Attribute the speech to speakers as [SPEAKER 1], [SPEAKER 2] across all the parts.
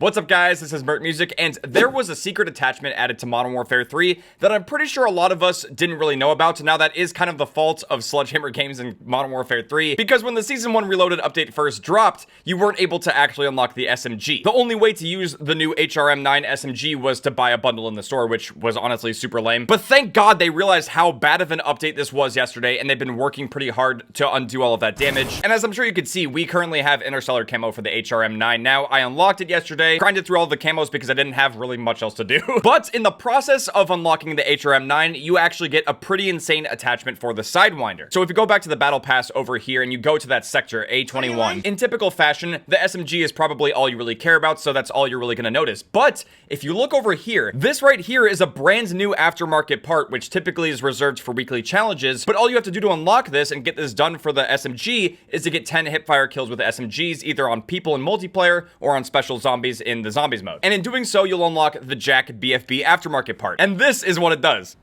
[SPEAKER 1] What's up, guys? This is Mert Music, and there was a secret attachment added to Modern Warfare 3 that I'm pretty sure a lot of us didn't really know about. Now, that is kind of the fault of Sledgehammer Games in Modern Warfare 3, because when the Season 1 Reloaded update first dropped, you weren't able to actually unlock the SMG. The only way to use the new HRM9 SMG was to buy a bundle in the store, which was honestly super lame. But thank God they realized how bad of an update this was yesterday, and they've been working pretty hard to undo all of that damage. And as I'm sure you can see, we currently have Interstellar camo for the HRM9 now. I unlocked it yesterday, grinded through all the camos because I didn't have really much else to do. But in the process of unlocking the HRM9, you actually get a pretty insane attachment for the Sidewinder. So if you go back to the battle pass over here and you go to that sector, A21, in typical fashion, the SMG is probably all you really care about, so that's all you're really gonna notice. But if you look over here, this right here is a brand new aftermarket part, which typically is reserved for weekly challenges, but all you have to do to unlock this and get this done for the SMG is to get 10 hipfire kills with the SMGs, either on people in multiplayer or on special zombies in the zombies mode. And in doing so, you'll unlock the Jak BFB aftermarket part. And this is what it does.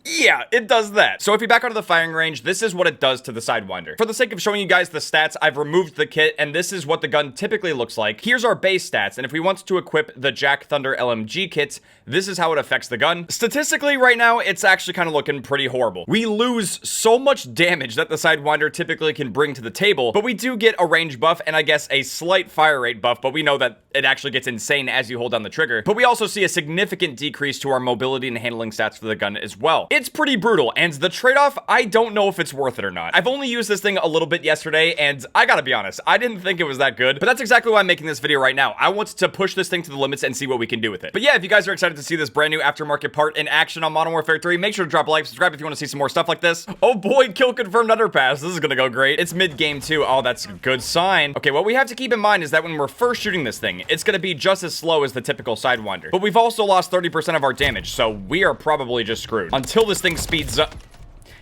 [SPEAKER 1] Yeah, it does that. So if you back out of the firing range, this is what it does to the Sidewinder. For the sake of showing you guys the stats, I've removed the kit, and this is what the gun typically looks like. Here's our base stats, and if we want to equip the Jak Thunder LMG Kit, this is how it affects the gun. Statistically, right now, it's actually kind of looking pretty horrible. We lose so much damage that the Sidewinder typically can bring to the table, but we do get a range buff, and I guess a slight fire rate buff, but we know that it actually gets insane as you hold down the trigger. But we also see a significant decrease to our mobility and handling stats for the gun as well. It's pretty brutal, and the trade-off, I don't know if it's worth it or not. I've only used this thing a little bit yesterday, and I gotta be honest, I didn't think it was that good, but that's exactly why I'm making this video right now. I want to push this thing to the limits and see what we can do with it. But yeah, if you guys are excited to see this brand new aftermarket part in action on Modern Warfare 3, make sure to drop a like, subscribe if you want to see some more stuff like this. Oh boy, kill confirmed underpass. This is gonna go great. It's mid-game too. Oh, that's a good sign. Okay, what we have to keep in mind is that when we're first shooting this thing, it's gonna be just as slow as the typical Sidewinder. But we've also lost 30% of our damage, so we are probably just screwed. Until this thing speeds up.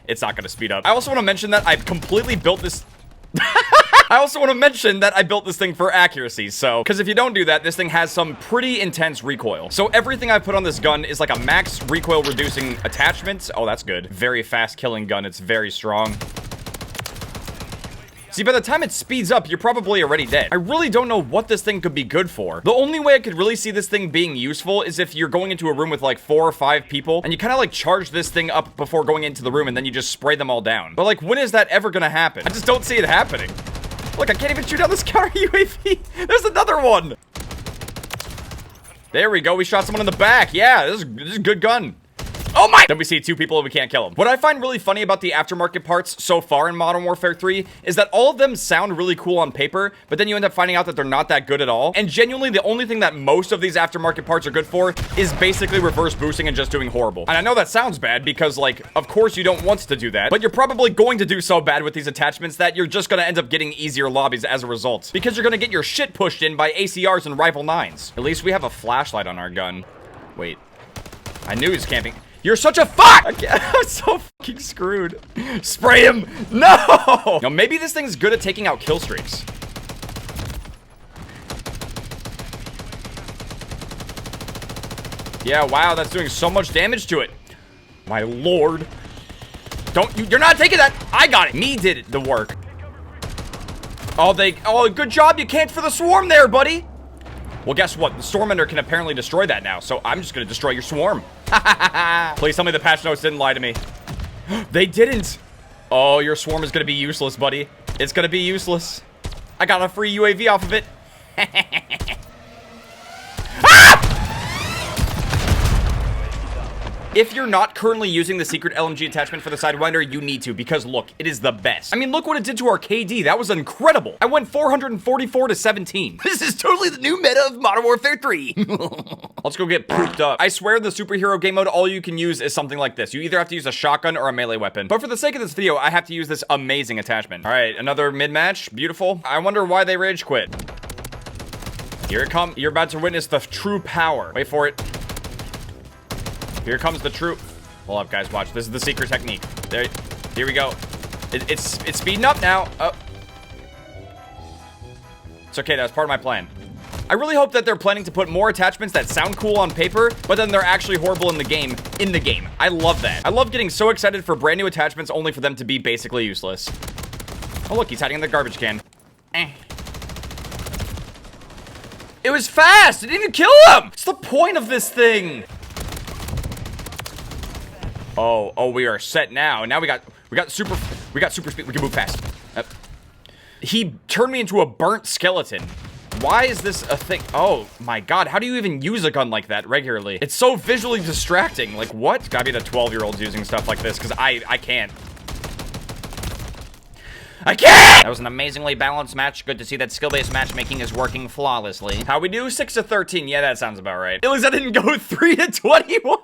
[SPEAKER 1] It's not gonna speed up. I also want to mention that I've completely built this. I also want to mention that I built this thing for accuracy, so, because if you don't do that, this thing has some pretty intense recoil. So everything I put on this gun is like a max recoil reducing attachment. Oh, that's good. Very fast killing gun. It's very strong. See, by the time it speeds up, you're probably already dead. I really don't know what this thing could be good for. The only way I could really see this thing being useful is if you're going into a room with like 4 or 5 people, and you kind of like charge this thing up before going into the room, and then you just spray them all down. But like, when is that ever gonna happen? I just don't see it happening. Look, I can't even shoot down this counter UAV. There's another one. There we go. We shot someone in the back. Yeah, this is a good gun. Oh my! Then we see 2 people and we can't kill them. What I find really funny about the aftermarket parts so far in Modern Warfare 3 is that all of them sound really cool on paper, but then you end up finding out that they're not that good at all. And genuinely, the only thing that most of these aftermarket parts are good for is basically reverse boosting and just doing horrible. And I know that sounds bad because, like, of course you don't want to do that, but you're probably going to do so bad with these attachments that you're just gonna end up getting easier lobbies as a result, because you're gonna get your shit pushed in by ACRs and Rifle 9s. At least we have a flashlight on our gun. Wait. I knew he was camping. You're such a fuck! I'm so fucking screwed. Spray him! No! Now, maybe this thing's good at taking out kill streaks. Yeah, wow, that's doing so much damage to it. My lord. You're not taking that! I got it! Me did the work. Oh, good job, you camped for the swarm there, buddy! Well, guess what? The Stormender can apparently destroy that now, so I'm just gonna destroy your swarm. Please tell me the patch notes didn't lie to me. They didn't. Oh, your swarm is gonna be useless, buddy. It's gonna be useless. I got a free UAV off of it. If you're not currently using the secret LMG attachment for the Sidewinder, you need to, because look, it is the best. I mean, look what it did to our KD. That was incredible. I went 444 to 17. This is totally the new meta of Modern Warfare 3. Let's go get pooped up. I swear the superhero game mode, all you can use is something like this. You either have to use a shotgun or a melee weapon. But for the sake of this video, I have to use this amazing attachment. All right, another mid-match. Beautiful. I wonder why they rage quit. Here it comes. You're about to witness the true power. Wait for it. Here comes the true. Hold up, guys. Watch. This is the secret technique. There. Here we go. It's speeding up now. Oh. It's okay. That was part of my plan. I really hope that they're planning to put more attachments that sound cool on paper, but then they're actually horrible in the game. I love that. I love getting so excited for brand new attachments only for them to be basically useless. Oh, look, he's hiding in the garbage can. It was fast! It didn't even kill him! What's the point of this thing? Oh, we are set now. Now we got super speed. We can move fast. He turned me into a burnt skeleton. Why is this a thing? Oh my god, how do you even use a gun like that regularly? It's so visually distracting. Like, what? It's gotta be the 12-year-olds using stuff like this, because I can't. I can't! That was an amazingly balanced match. Good to see that skill-based matchmaking is working flawlessly. How we do? 6 to 13. Yeah, that sounds about right. At least I didn't go 3 to 21.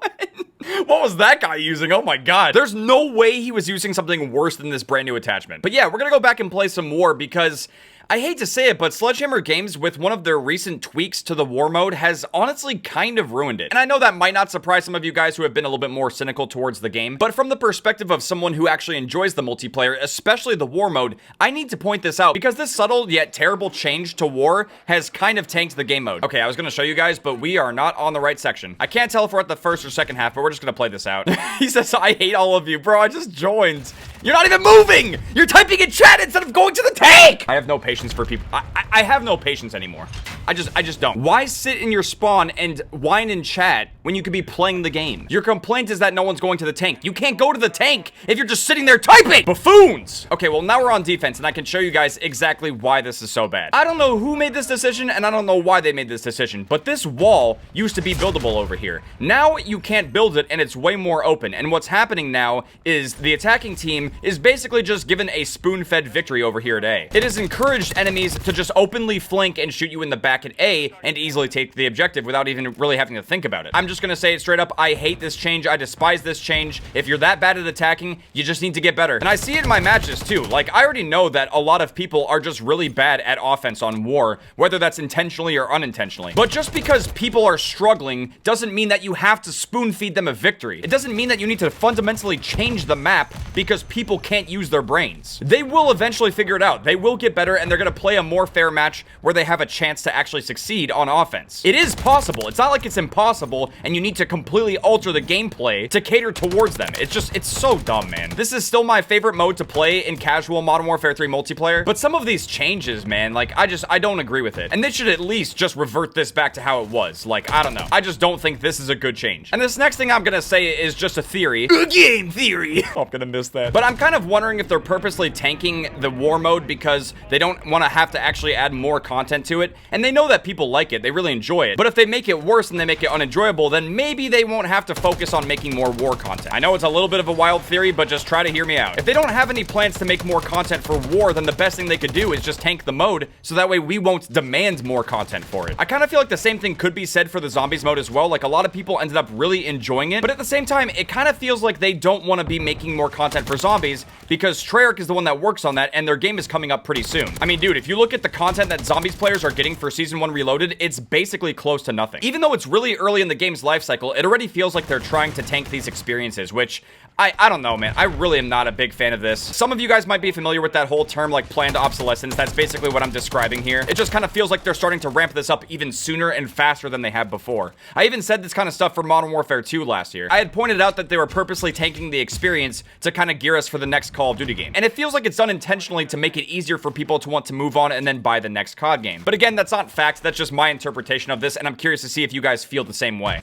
[SPEAKER 1] What was that guy using? Oh my god. There's no way he was using something worse than this brand new attachment. But yeah, we're gonna go back and play some War because I hate to say it, but Sledgehammer Games, with one of their recent tweaks to the War mode, has honestly kind of ruined it. And I know that might not surprise some of you guys who have been a little bit more cynical towards the game, but from the perspective of someone who actually enjoys the multiplayer, especially the War mode, I need to point this out, because this subtle yet terrible change to War has kind of tanked the game mode. Okay, I was gonna show you guys, but we are not on the right section. I can't tell if we're at the first or second half, but we're just gonna play this out. He says, I hate all of you. Bro, I just joined. You're not even moving! You're typing in chat instead of going to the tank! I have no patience for people. I have no patience anymore. I just don't. Why sit in your spawn and whine in chat when you could be playing the game? Your complaint is that no one's going to the tank. You can't go to the tank if you're just sitting there typing! Buffoons! Okay, well now we're on defense and I can show you guys exactly why this is so bad. I don't know who made this decision and I don't know why they made this decision, but this wall used to be buildable over here. Now you can't build it and it's way more open, and what's happening now is the attacking team is basically just given a spoon-fed victory over here at A. It has encouraged enemies to just openly flank and shoot you in the back at A and easily take the objective without even really having to think about it. I'm just gonna say it straight up, I hate this change, I despise this change. If you're that bad at attacking, you just need to get better. And I see it in my matches too. Like, I already know that a lot of people are just really bad at offense on War, whether that's intentionally or unintentionally. But just because people are struggling doesn't mean that you have to spoon feed them a victory. It doesn't mean that you need to fundamentally change the map because people can't use their brains. They will eventually figure it out. They will get better and they're gonna play a more fair match where they have a chance to actually succeed on offense. It is possible. It's not like it's impossible and you need to completely alter the gameplay to cater towards them. It's so dumb, man. This is still my favorite mode to play in casual Modern Warfare 3 multiplayer, but some of these changes, man, like, I don't agree with it. And they should at least just revert this back to how it was. Like, I don't know. I just don't think this is a good change. And this next thing I'm gonna say is just a theory. A game theory! Oh, I'm gonna miss that. But I'm kind of wondering if they're purposely tanking the War mode because they don't want to have to actually add more content to it, and they know that people like it, they really enjoy it. But if they make it worse and they make it unenjoyable, then maybe they won't have to focus on making more War content. I know it's a little bit of a wild theory, but just try to hear me out. If they don't have any plans to make more content for War, then the best thing they could do is just tank the mode, so that way we won't demand more content for it. I kind of feel like the same thing could be said for the Zombies mode as well. Like, a lot of people ended up really enjoying it, but at the same time, it kind of feels like they don't want to be making more content for Zombies because Treyarch is the one that works on that, and their game is coming up pretty soon. I mean, dude, if you look at the content that Zombies players are getting for Season 1 Reloaded, it's basically close to nothing. Even though it's really early in the game's life cycle, it already feels like they're trying to tank these experiences, which I don't know, man. I really am not a big fan of this. Some of you guys might be familiar with that whole term, like planned obsolescence. That's basically what I'm describing here. It just kind of feels like they're starting to ramp this up even sooner and faster than they have before. I even said this kind of stuff for Modern Warfare 2 last year. I had pointed out that they were purposely tanking the experience to kind of gear us for the next Call of Duty game. And it feels like it's done intentionally to make it easier for people to want to move on and then buy the next COD game. But again, that's not fact. That's just my interpretation of this, and I'm curious to see if you guys feel the same way.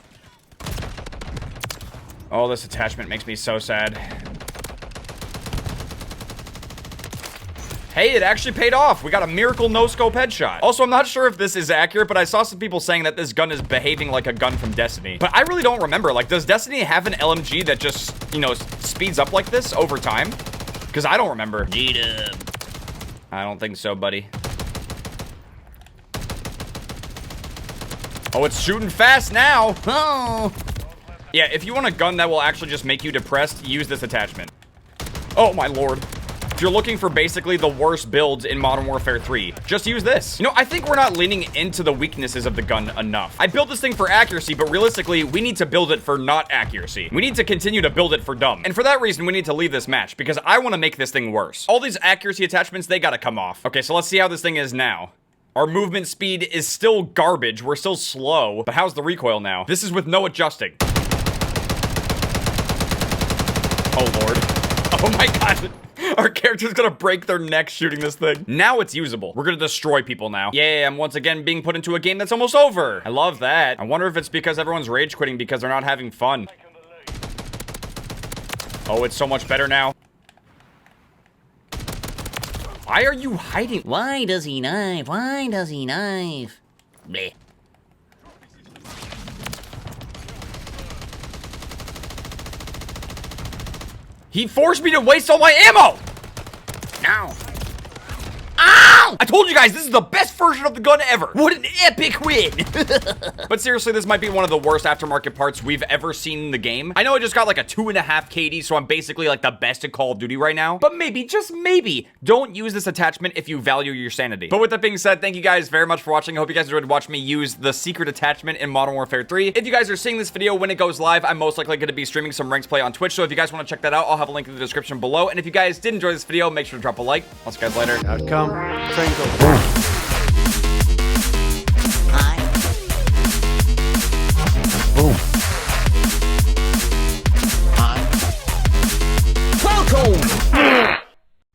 [SPEAKER 1] Oh, this attachment makes me so sad. Hey, it actually paid off. We got a miracle no-scope headshot. Also, I'm not sure if this is accurate, but I saw some people saying that this gun is behaving like a gun from Destiny. But I really don't remember. Like, does Destiny have an LMG that just, you know, speeds up like this over time? Because I don't remember. I don't think so, buddy. Oh, it's shooting fast now. Oh. Yeah, if you want a gun that will actually just make you depressed, use this attachment. Oh, my lord. If you're looking for basically the worst builds in Modern Warfare 3, just use this. You know, I think we're not leaning into the weaknesses of the gun enough. I built this thing for accuracy, but realistically, we need to build it for not accuracy. We need to continue to build it for dumb. And for that reason, we need to leave this match, because I want to make this thing worse. All these accuracy attachments, they gotta come off. Okay, so let's see how this thing is now. Our movement speed is still garbage. We're still slow. But how's the recoil now? This is with no adjusting. Oh, Lord. Oh, my God. Our character's gonna break their neck shooting this thing. Now it's usable. We're gonna destroy people now. Yay, I'm once again being put into a game that's almost over. I love that. I wonder if it's because everyone's rage quitting because they're not having fun. Oh, it's so much better now. Why are you hiding?
[SPEAKER 2] Why does he knife? Why does he knife? Bleh.
[SPEAKER 1] He forced me to waste all my ammo!
[SPEAKER 2] No.
[SPEAKER 1] Ow! I told you guys, this is the best version of the gun ever. What an epic win. But seriously, this might be one of the worst aftermarket parts we've ever seen in the game. I know I just got like a 2.5 KD, so I'm basically like the best at Call of Duty right now. But maybe, just maybe, don't use this attachment if you value your sanity. But with that being said, thank you guys very much for watching. I hope you guys enjoyed watching me use the secret attachment in Modern Warfare 3. If you guys are seeing this video when it goes live, I'm most likely going to be streaming some ranked play on Twitch. So if you guys want to check that out, I'll have a link in the description below. And if you guys did enjoy this video, make sure to drop a like. I'll see you guys later.
[SPEAKER 3] Outcome. Train goes.